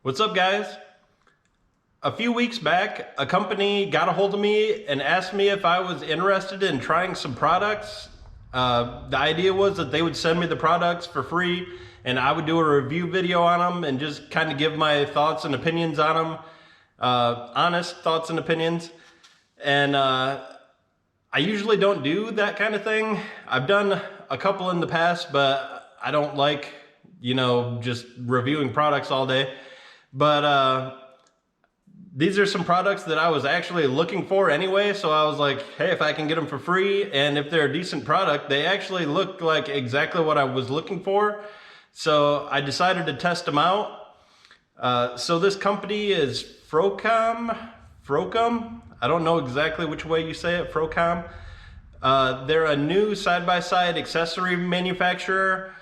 What's up, guys? A few weeks back, a company got a hold of me and asked me if I was interested in trying some products. The idea was that they would send me the products for free and I would do a review video on them and just kind of give my thoughts and opinions on them. Honest thoughts and opinions. And I usually don't do that kind of thing. I've done a couple in the past, but I don't like, just reviewing products all day. But these are some products that I was actually looking for anyway, so I was like, hey, if I can get them for free, and if they're a decent product, they actually look like exactly what I was looking for. So I decided to test them out. So this company is Frokom. I don't know exactly which way you say it, Frokom. They're a new side-by-side accessory manufacturer.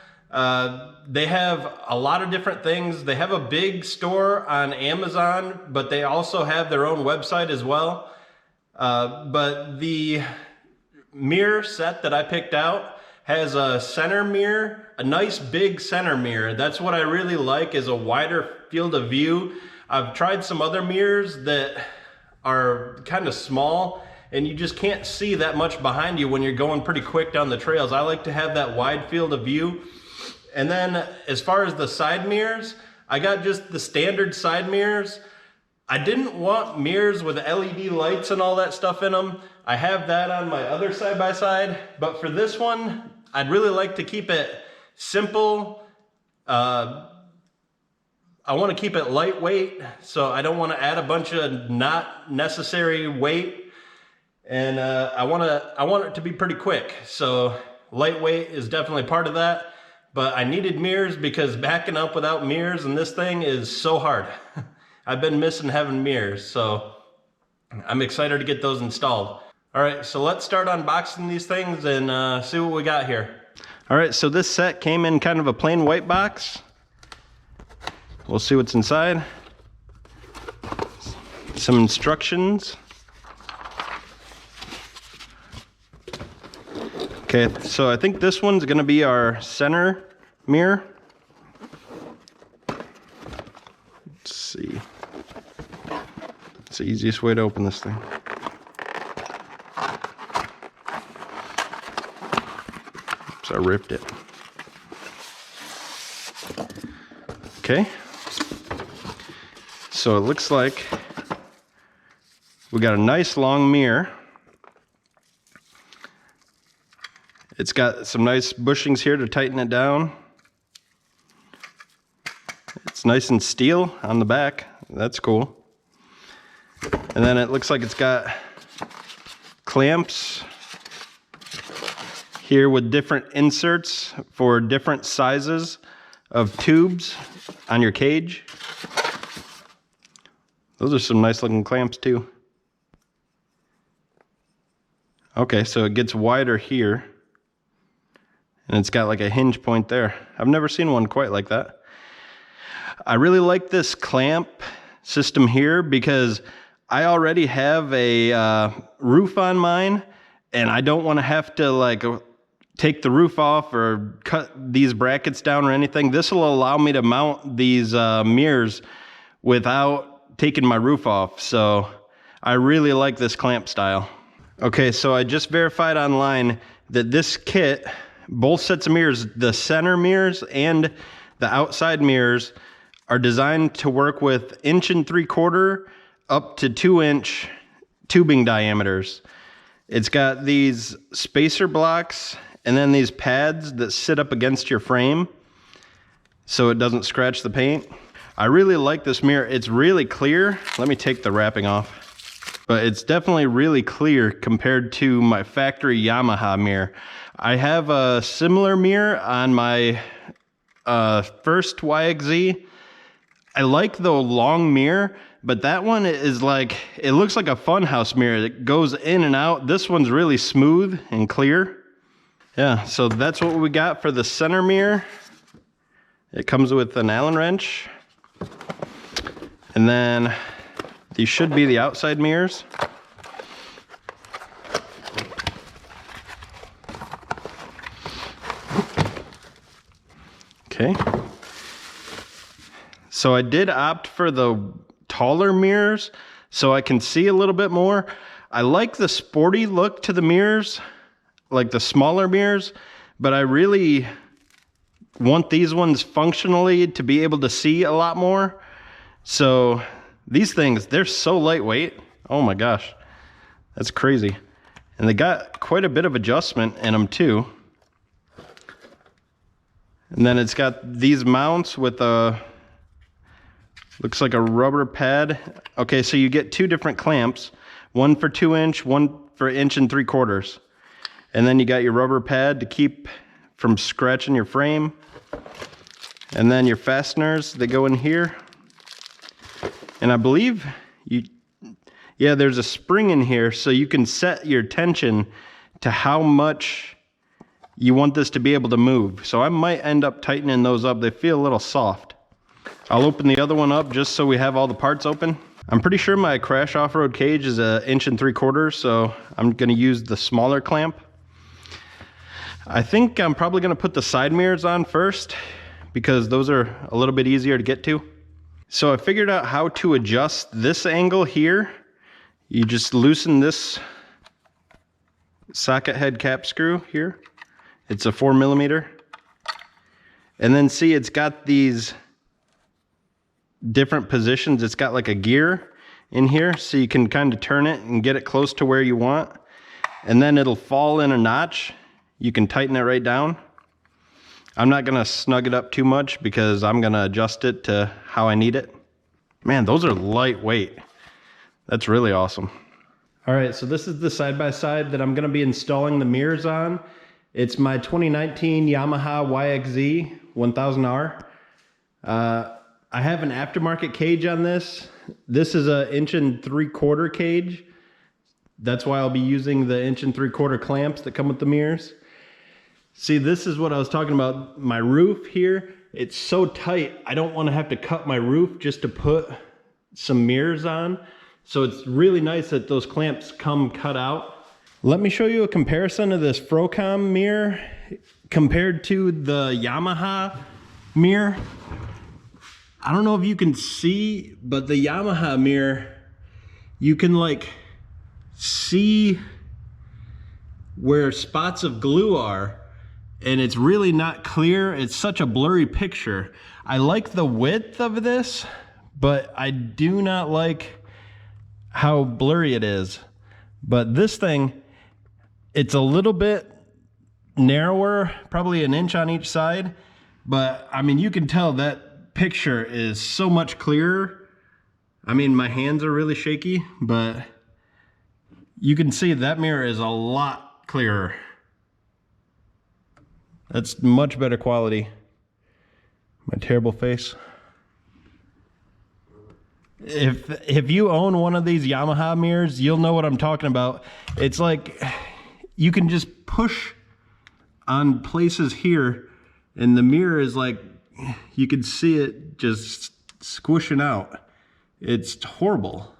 They have a lot of different things. They have a big store on Amazon, but they also have their own website as well. But the mirror set that I picked out has a center mirror, a nice big center mirror. That's what I really like, is a wider field of view. I've tried some other mirrors that are kind of small and you just can't see that much behind you when you're going pretty quick down the trails. I like to have that wide field of view. And then as far as the side mirrors, I got just the standard side mirrors. I didn't want mirrors with LED lights and all that stuff in them. I have that on my other side-by-side, but for this one, I'd really like to keep it simple. I want to keep it lightweight, so I don't want to add a bunch of not necessary weight. And I want it to be pretty quick, so lightweight is definitely part of that. But I needed mirrors because backing up without mirrors in this thing is so hard. I've been missing having mirrors, so I'm excited to get those installed. All right, so let's start unboxing these things and see what we got here. All right, so this set came in kind of a plain white box. We'll see what's inside. Some instructions. Okay, so I think this one's gonna be our center mirror. Let's see. It's the easiest way to open this thing. So I ripped it. Okay. So it looks like we got a nice long mirror. It's got some nice bushings here to tighten it down. It's nice and steel on the back. That's cool. And then it looks like it's got clamps here with different inserts for different sizes of tubes on your cage. Those are some nice looking clamps too. Okay, so it gets wider here. And it's got like a hinge point there. I've never seen one quite like that. I really like this clamp system here because I already have a roof on mine and I don't want to have to like take the roof off or cut these brackets down or anything. This will allow me to mount these mirrors without taking my roof off. So I really like this clamp style. Okay, so I just verified online that this kit, both sets of mirrors, the center mirrors and the outside mirrors, are designed to work with 1 3/4 up to 2-inch tubing diameters. It's got these spacer blocks and then these pads that sit up against your frame so it doesn't scratch the paint. I really like this mirror. It's really clear. Let me take the wrapping off. But it's definitely really clear compared to my factory YAMAHA mirror. I have a similar mirror on my first YXZ. I like the long mirror, but that one is like, it looks like a funhouse mirror that goes in and out. This one's really smooth and clear. Yeah, so that's what we got for the center mirror. It comes with an Allen wrench. And then these should be the outside mirrors. Okay. So I did opt for the taller mirrors so I can see a little bit more. I like the sporty look to the mirrors, like the smaller mirrors, but I really want these ones functionally to be able to see a lot more. So these things, they're so lightweight. Oh my gosh, that's crazy. And they got quite a bit of adjustment in them too. And then it's got these mounts with a, looks like a rubber pad. Okay, so you get two different clamps, one for 2-inch, one for 1 3/4. And then you got your rubber pad to keep from scratching your frame. And then your fasteners, they go in here. And I believe yeah, there's a spring in here so you can set your tension to how much you want this to be able to move. So I might end up tightening those up. They feel a little soft. I'll open the other one up just so we have all the parts open. I'm pretty sure my crash off-road cage is a 1 3/4, so I'm gonna use the smaller clamp. I think I'm probably gonna put the side mirrors on first because those are a little bit easier to get to. So I figured out how to adjust this angle here. You just loosen this socket head cap screw here. It's a 4mm. And then see, it's got these different positions. It's got like a gear in here, so you can kind of turn it and get it close to where you want. And then it'll fall in a notch. You can tighten it right down. I'm not gonna snug it up too much because I'm gonna adjust it to how I need it. Man, those are lightweight. That's really awesome. All right, so this is the side-by-side that I'm gonna be installing the mirrors on. It's my 2019 Yamaha YXZ 1000R. I have an aftermarket cage on this. This is a 1 3/4 cage. That's why I'll be using the 1 3/4 clamps that come with the mirrors. See, this is what I was talking about. My roof here, it's so tight. I don't want to have to cut my roof just to put some mirrors on. So it's really nice that those clamps come cut out. Let me show you a comparison of this Frokom mirror compared to the Yamaha mirror. I don't know if you can see, but the Yamaha mirror, you can like see where spots of glue are, and it's really not clear. It's such a blurry picture. I like the width of this, but I do not like how blurry it is. But this thing, it's a little bit narrower, probably 1 inch on each side, but I mean, you can tell that picture is so much clearer. I mean, my hands are really shaky, but you can see that mirror is a lot clearer. That's much better quality. My terrible face. If you own one of these Yamaha mirrors, you'll know what I'm talking about. It's like you can just push on places here and the mirror is like, you can see it just squishing out. It's horrible.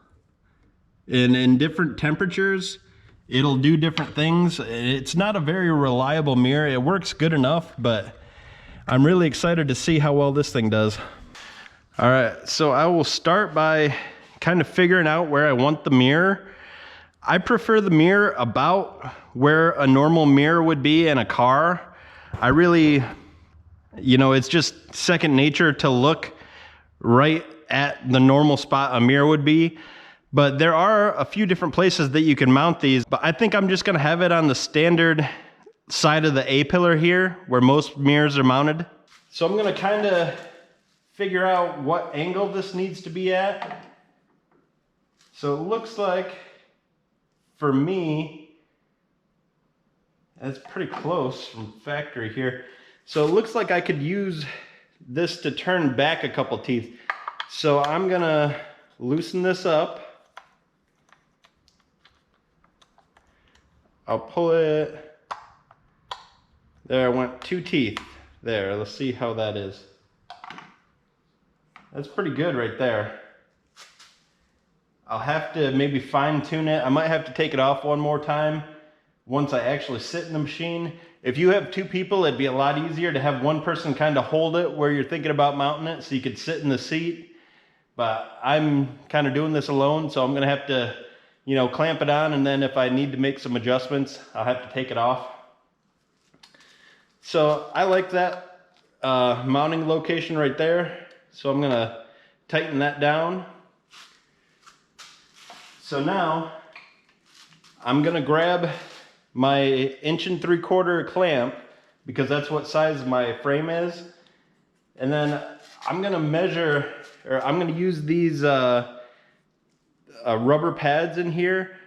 And in different temperatures, it'll do different things. It's not a very reliable mirror. It works good enough, but I'm really excited to see how well this thing does. All right, so I will start by kind of figuring out where I want the mirror. I prefer the mirror about where a normal mirror would be in a car. I really, you know, it's just second nature to look right at the normal spot a mirror would be. But there are a few different places that you can mount these, but I think I'm just gonna have it on the standard side of the A-pillar here, where most mirrors are mounted. So I'm gonna kind of figure out what angle this needs to be at. So it looks like, for me, that's pretty close from factory here. So it looks like I could use this to turn back a couple teeth. So I'm gonna loosen this up. I'll pull it. There, I went 2 teeth. There, let's see how that is. That's pretty good right there. I'll have to maybe fine tune it. I might have to take it off one more time once I actually sit in the machine If you have two people, it'd be a lot easier to have one person kind of hold it where you're thinking about mounting it so you could sit in the seat. But I'm kind of doing this alone, so I'm gonna have to, you know, clamp it on, and then if I need to make some adjustments, I'll have to take it off. So I like that mounting location right there. So I'm gonna tighten that down. So now I'm gonna grab my 1 3/4 clamp, because that's what size my frame is. And then I'm gonna measure, or I'm gonna use these rubber pads in here.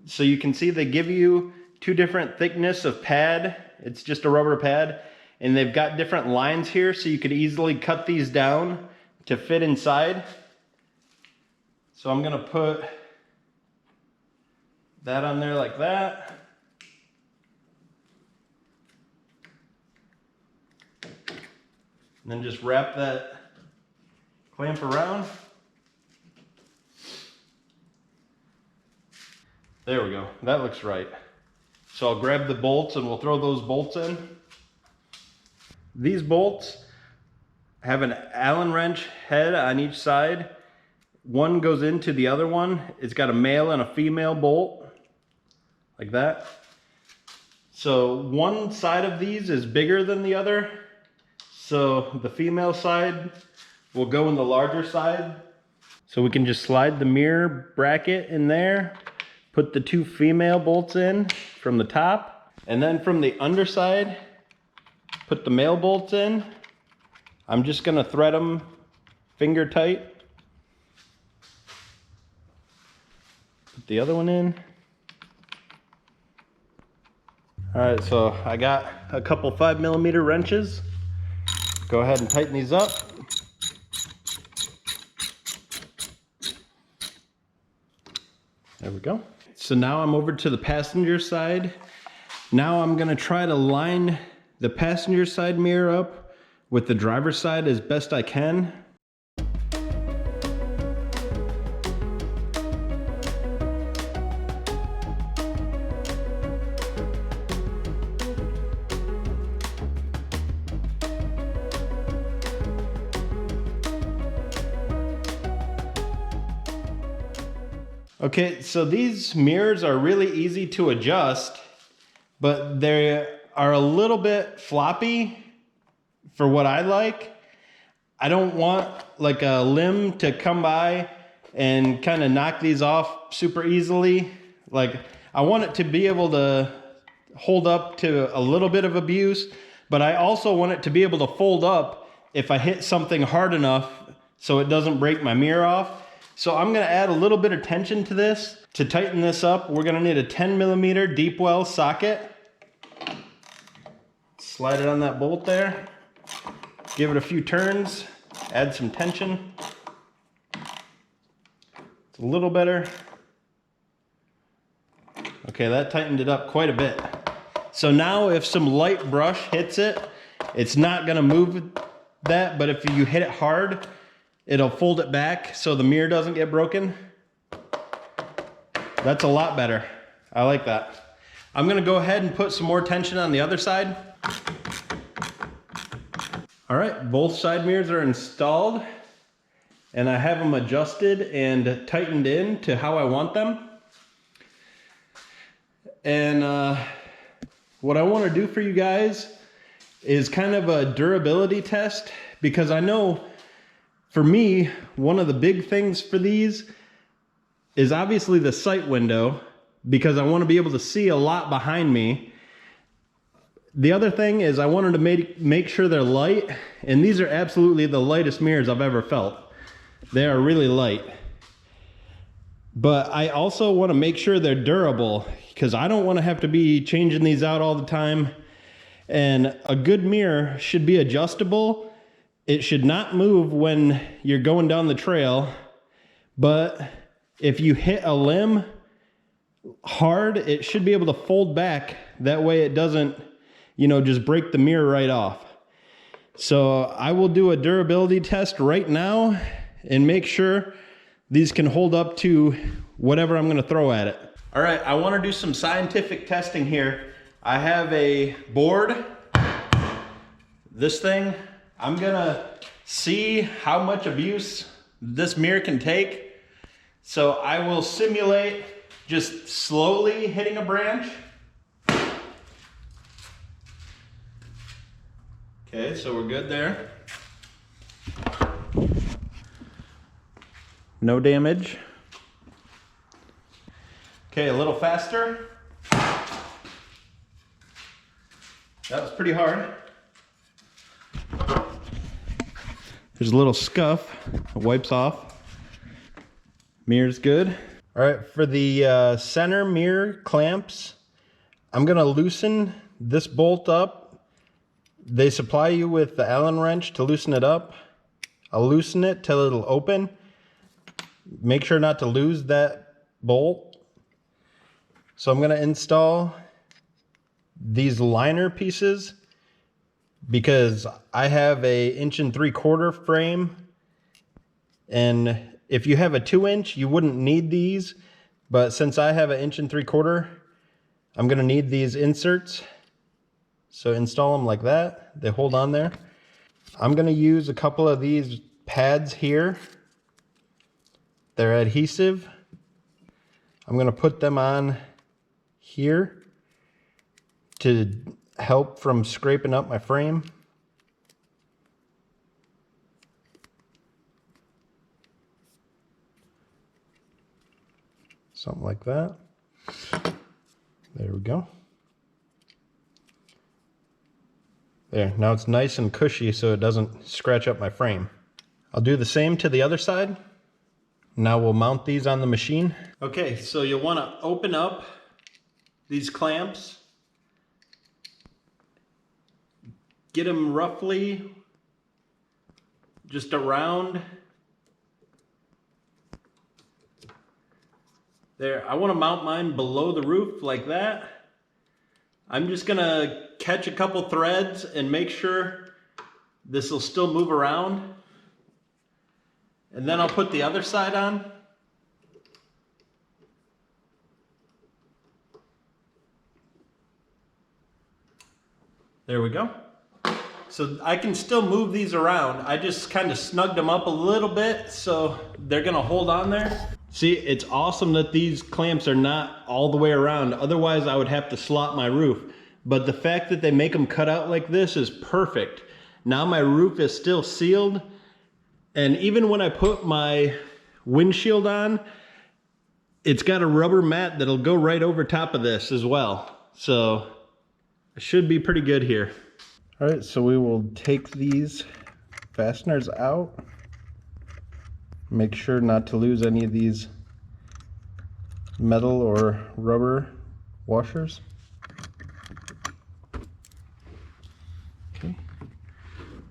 So you can see they give you 2 different thickness of pad. It's just a rubber pad, and they've got different lines here, so you could easily cut these down to fit inside. So I'm gonna put that on there like that. And then just wrap that clamp around. There we go, that looks right. So I'll grab the bolts and we'll throw those bolts in. These bolts have an Allen wrench head on each side. One goes into the other one. It's got a male and a female bolt, like that. So one side of these is bigger than the other. So the female side will go in the larger side. So we can just slide the mirror bracket in there, put the 2 female bolts in from the top, and then from the underside, put the male bolts in. I'm just gonna thread them finger tight. Put the other one in. All right, so I got a couple 5mm wrenches. Go ahead and tighten these up. There we go. So now I'm over to the passenger side. Now I'm gonna try to line the passenger side mirror up with the driver's side as best I can. Okay, so these mirrors are really easy to adjust, but they are a little bit floppy for what I like. I don't want like a limb to come by and kind of knock these off super easily. Like, I want it to be able to hold up to a little bit of abuse, but I also want it to be able to fold up if I hit something hard enough so it doesn't break my mirror off. So I'm gonna add a little bit of tension to this. To tighten this up, we're gonna need a 10mm deep well socket. Slide it on that bolt there. Give it a few turns, add some tension. It's a little better. Okay, that tightened it up quite a bit. So now if some light brush hits it, it's not gonna move that, but if you hit it hard, it'll fold it back so the mirror doesn't get broken. That's a lot better. I like that. I'm gonna go ahead and put some more tension on the other side. All right, both side mirrors are installed, and I have them adjusted and tightened in to how I want them. And what I wanna do for you guys is kind of a durability test, because I know for me, one of the big things for these is obviously the sight window, because I want to be able to see a lot behind me. The other thing is I wanted to make sure they're light, and these are absolutely the lightest mirrors I've ever felt. They are really light. But I also want to make sure they're durable, because I don't want to have to be changing these out all the time. And a good mirror should be adjustable. It should not move when you're going down the trail, but if you hit a limb hard, it should be able to fold back. That way it doesn't, you know, just break the mirror right off. So I will do a durability test right now and make sure these can hold up to whatever I'm gonna throw at it. All right, I wanna do some scientific testing here I have a board. This thing, I'm gonna see how much abuse this mirror can take. So I will simulate just slowly hitting a branch. Okay, so we're good there. No damage. Okay, a little faster. That was pretty hard. There's a little scuff. It wipes off. Mirror's good. All right, for the center mirror clamps, I'm gonna loosen this bolt up. They supply you with the Allen wrench to loosen it up. I'll loosen it till it'll open. Make sure not to lose that bolt. So I'm gonna install these liner pieces because I have a 1 3/4 frame, and if you have a 2-inch you wouldn't need these, but since I have a 1 3/4, I'm gonna need these inserts. So install them like that. They hold on there. I'm gonna use a couple of these pads here. They're adhesive. I'm gonna put them on here to help from scraping up my frame. Something like that. There we go. There, now it's nice and cushy so it doesn't scratch up my frame. I'll do the same to the other side. Now we'll mount these on the machine. Okay, so you'll want to open up these clamps. Get them roughly just around there. I want to mount mine below the roof like that. I'm just gonna catch a couple threads and make sure this will still move around. And then I'll put the other side on. There we go. So I can still move these around. I just kind of snugged them up a little bit so they're gonna hold on there. See, it's awesome that these clamps are not all the way around. Otherwise I would have to slot my roof. But the fact that they make them cut out like this is perfect. Now my roof is still sealed. And even when I put my windshield on, it's got a rubber mat that'll go right over top of this as well. So it should be pretty good here. All right, so we will take these fasteners out. Make sure not to lose any of these metal or rubber washers. Okay,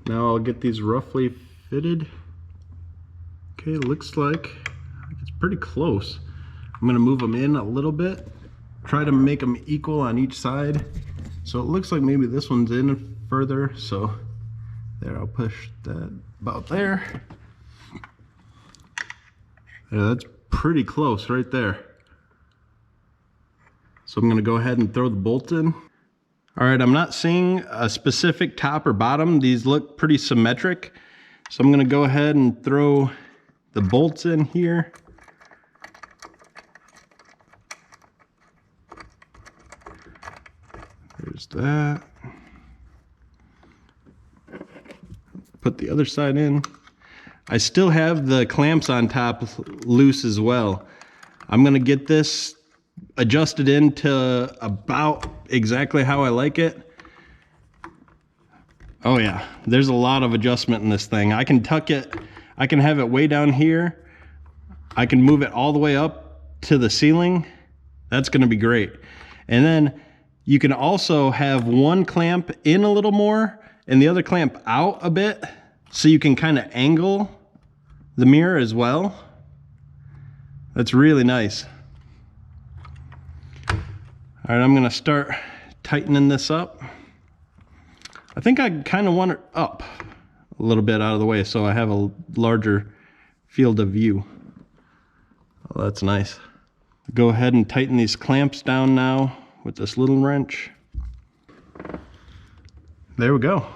now I'll get these roughly fitted. Okay, looks like it's pretty close. I'm gonna move them in a little bit, try to make them equal on each side. So it looks like maybe this one's in further, so there, I'll push that about there. Yeah, that's pretty close right there. So I'm gonna go ahead and throw the bolts in. All right, I'm not seeing a specific top or bottom. These look pretty symmetric. So I'm gonna go ahead and throw the bolts in here. There's that. Put the other side in. I still have the clamps on top loose as well. I'm gonna get this adjusted into about exactly how I like it. Oh yeah, there's a lot of adjustment in this thing. I can tuck it, I can have it way down here. I can move it all the way up to the ceiling. That's gonna be great. And then you can also have one clamp in a little more and the other clamp out a bit, so you can kind of angle the mirror as well. That's really nice. All right, I'm gonna start tightening this up. I think I kind of want it up a little bit out of the way so I have a larger field of view. Oh, that's nice. Go ahead and tighten these clamps down now with this little wrench. There we go.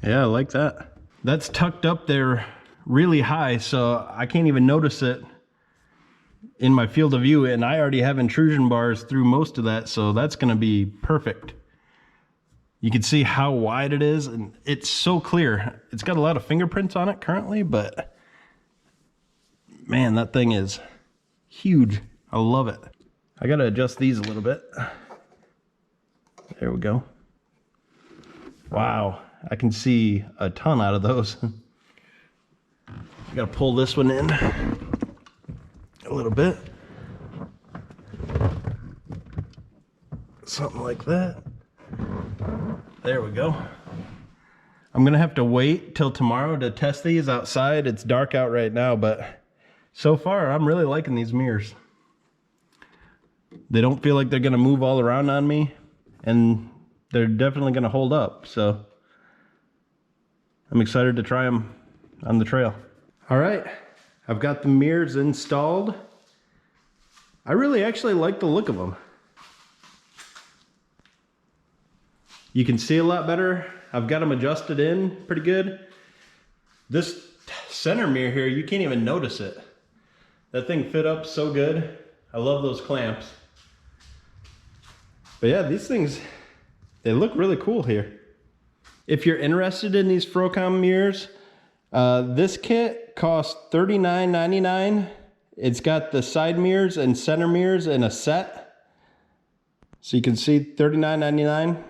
Yeah, I like that. That's tucked up there really high, so I can't even notice it in my field of view, and I already have intrusion bars through most of that, so that's gonna be perfect. You can see how wide it is, and it's so clear. It's got a lot of fingerprints on it currently, but man, that thing is huge. I love it. I gotta adjust these a little bit. There we go. Wow, I can see a ton out of those. I gotta pull this one in a little bit. Something like that. There we go. I'm gonna have to wait till tomorrow to test these outside. It's dark out right now, but so far I'm really liking these mirrors. They don't feel like they're gonna move all around on me, and they're definitely gonna hold up, so I'm excited to try them on the trail. All right, I've got the mirrors installed. I really actually like the look of them. You can see a lot better. I've got them adjusted in pretty good. This center mirror here, you can't even notice it. That thing fit up so good. I love those clamps. But yeah, these things, they look really cool here. If you're interested in these Frokom mirrors, this kit costs $39.99. It's got the side mirrors and center mirrors in a set. So you can see $39.99.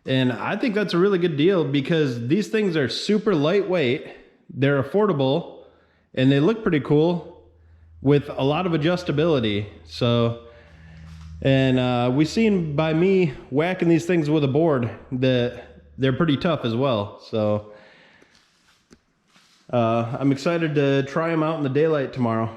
And I think that's a really good deal because these things are super lightweight, they're affordable, and they look pretty cool with a lot of adjustability. So, and we've seen by me whacking these things with a board that they're pretty tough as well. So I'm excited to try them out in the daylight tomorrow.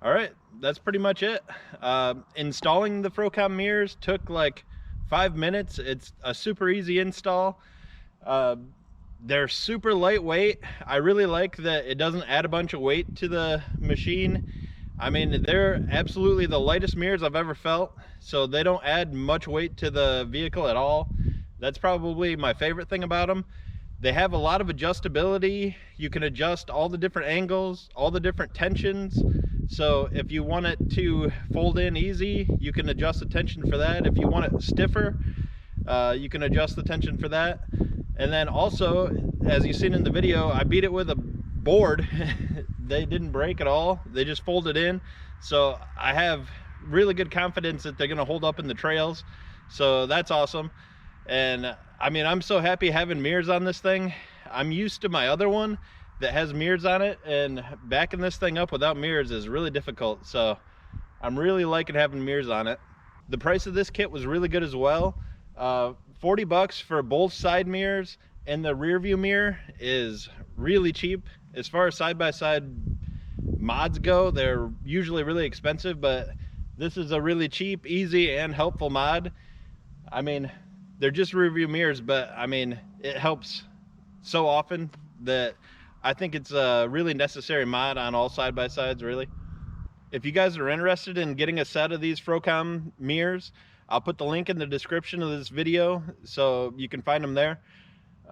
All right, that's pretty much it. Installing the Frokom mirrors took like 5 minutes. It's a super easy install. They're super lightweight. I really like that it doesn't add a bunch of weight to the machine. I mean, they're absolutely the lightest mirrors I've ever felt, so they don't add much weight to the vehicle at all. That's probably my favorite thing about them. They have a lot of adjustability. You can adjust all the different angles, all the different tensions. So if you want it to fold in easy, you can adjust the tension for that. If you want it stiffer, you can adjust the tension for that. And then also, as you've seen in the video, I beat it with a board they didn't break at all. They just folded in. So I have really good confidence that they're gonna hold up in the trails. So that's awesome. And I mean, I'm so happy having mirrors on this thing. I'm used to my other one that has mirrors on it, and backing this thing up without mirrors is really difficult. So I'm really liking having mirrors on it. The price of this kit was really good as well. 40 bucks for both side mirrors, and the rear view mirror is really cheap. As far as side-by-side mods go, they're usually really expensive, but this is a really cheap, easy, and helpful mod. I mean, they're just rear view mirrors, but I mean, it helps so often that I think it's a really necessary mod on all side-by-sides, really. If you guys are interested in getting a set of these Frokom mirrors, I'll put the link in the description of this video so you can find them there.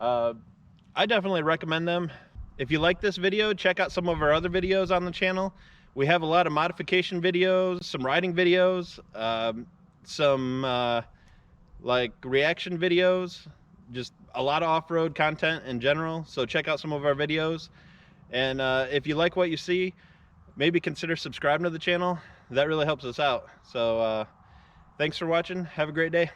I definitely recommend them. If you like this video, check out some of our other videos on the channel. We have a lot of modification videos, some riding videos, some like reaction videos, just a lot of off-road content in general. So check out some of our videos. And if you like what you see, maybe consider subscribing to the channel. That really helps us out. So thanks for watching. Have a great day.